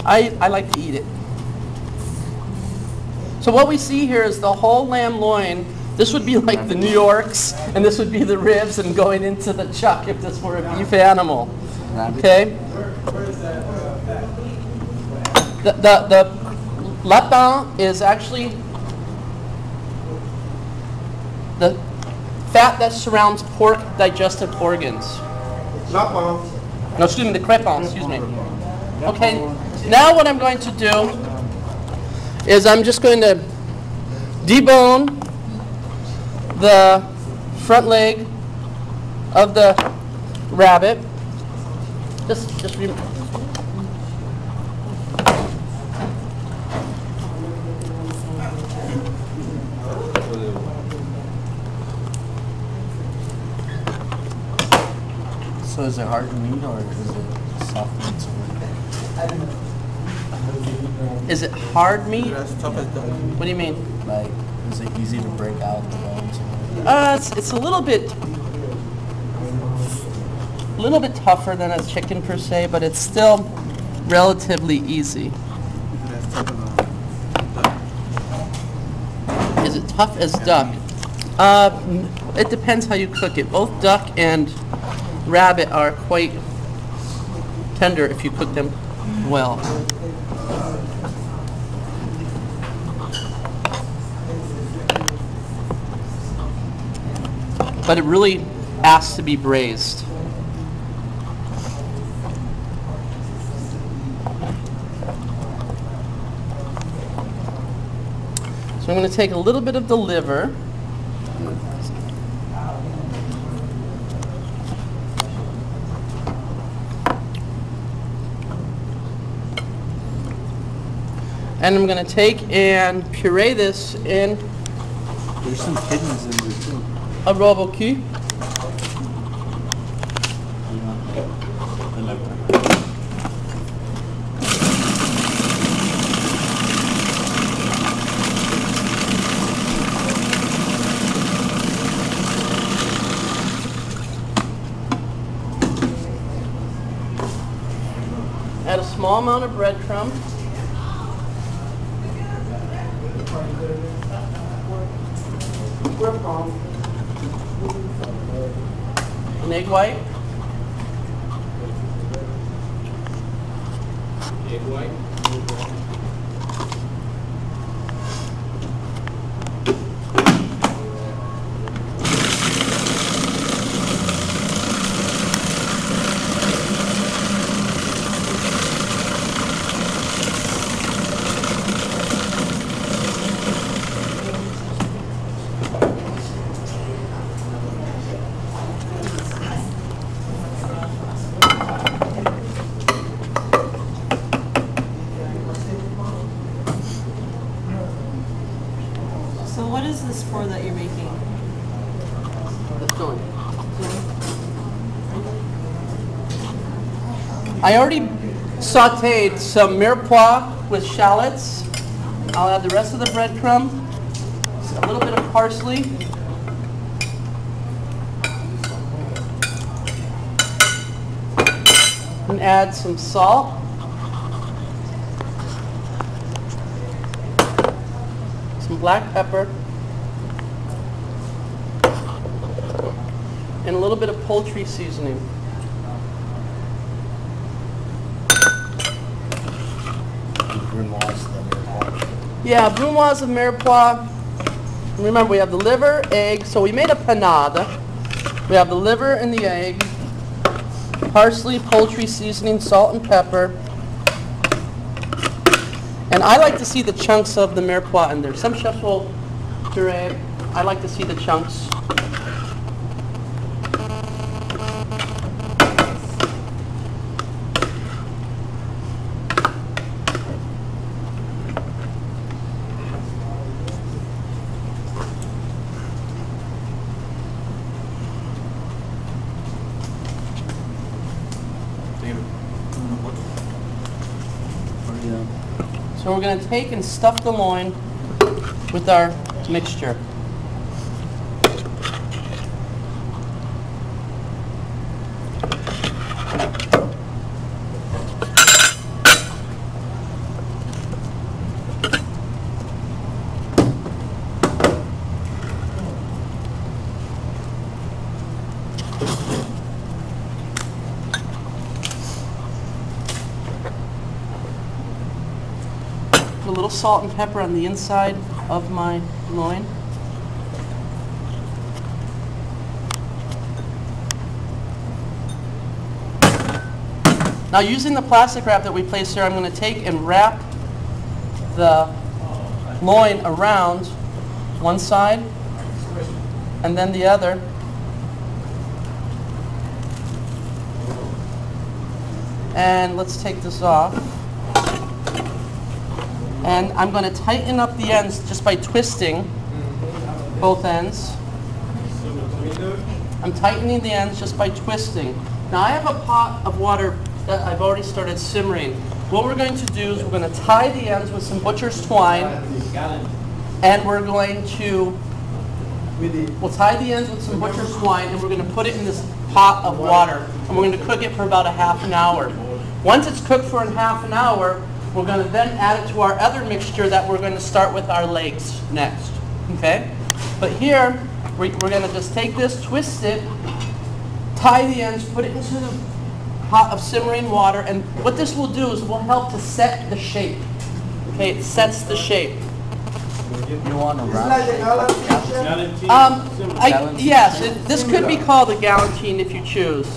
I like to eat it. So what we see here is the whole lamb loin. This would be like the New Yorks, and this would be the ribs, and going into the chuck if this were a beef animal. Okay? Where is that fat? The lapin is actually the fat that surrounds pork digestive organs. Lapin. No, excuse me, the crepon, excuse me. Okay, now what I'm going to do is I'm just going to debone the front leg of the rabbit. So is it hard meat or is it soft meat? Is it hard meat? As tough as that. What do you mean? Like, is it easy to break out the bones? It's a little bit tougher than a chicken per se, but it's still relatively easy. Is it tough as duck? It depends how you cook it. Both duck and rabbit are quite tender if you cook them well. But it really asks to be braised. So I'm going to take a little bit of the liver. And I'm going to take and puree this in There's some kidneys in there too. a robocu. Add a small amount of breadcrumb. An egg white. Egg white. So what is this for that you're making? Let's go. I already sauteed some mirepoix with shallots. I'll add the rest of the breadcrumb, a little bit of parsley, and add some salt. Some black pepper, and a little bit of poultry seasoning. Yeah, brunoise of mirepoix. Remember, we have the liver, egg, so we made a panade. We have the liver and the egg, parsley, poultry seasoning, salt and pepper. And I like to see the chunks of the mirepoix in there. Some chefs will puree. I like to see the chunks. So we're going to take and stuff the loin with our mixture. put a little salt and pepper on the inside of my loin. Now using the plastic wrap that we placed here, I'm going to take and wrap the loin around one side and then the other. And let's take this off. And I'm going to tighten up the ends just by twisting both ends. I'm tightening the ends just by twisting. Now I have a pot of water that I've already started simmering. What we're going to do is we're going to tie the ends with some butcher's twine, and we're going to, we'll tie the ends with some butcher's twine, and we're going to put it in this pot of water, and we're going to cook it for about a half an hour. Once it's cooked for a half an hour, we're going to then add it to our other mixture that we're going to start with our legs next. Okay? But here, we're going to just take this, twist it, tie the ends, put it into the pot of simmering water, and what this will do is it will help to set the shape. Okay, it sets the shape. You want to wrap? Yes, this could be called a galantine if you choose.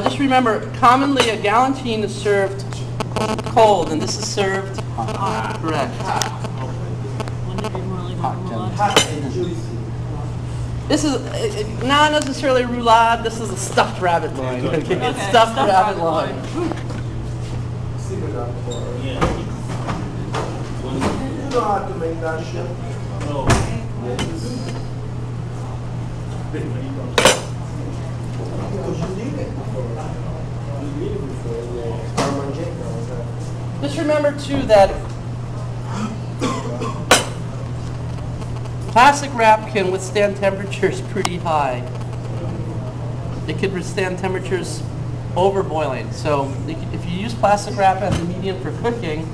Just remember, commonly a galantine is served cold, and this is served hot. Correct. Wouldn't it be more like Hot roulade? This is not necessarily roulade. This is a stuffed rabbit loin. Okay, it's stuffed rabbit loin. You know how to make that shit? No. Just remember too that plastic wrap can withstand temperatures pretty high. It could withstand temperatures over boiling. So if you use plastic wrap as a medium for cooking,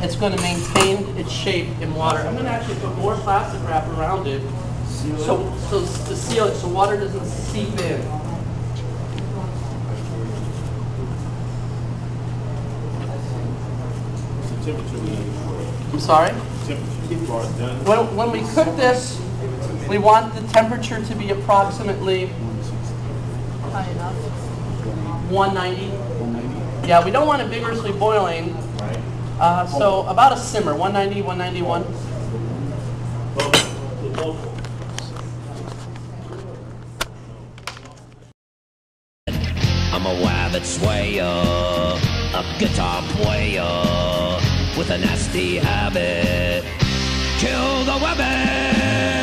it's going to maintain its shape in water. I'm going to actually put more plastic wrap around it so to seal it so water doesn't seep in. I'm sorry? When we cook this, we want the temperature to be approximately High enough. 190. Yeah, we don't want it vigorously boiling. So about a simmer, 190, 191. I'm a Wabbit swayer, a guitar player with a nasty habit. Kill the Wabbit!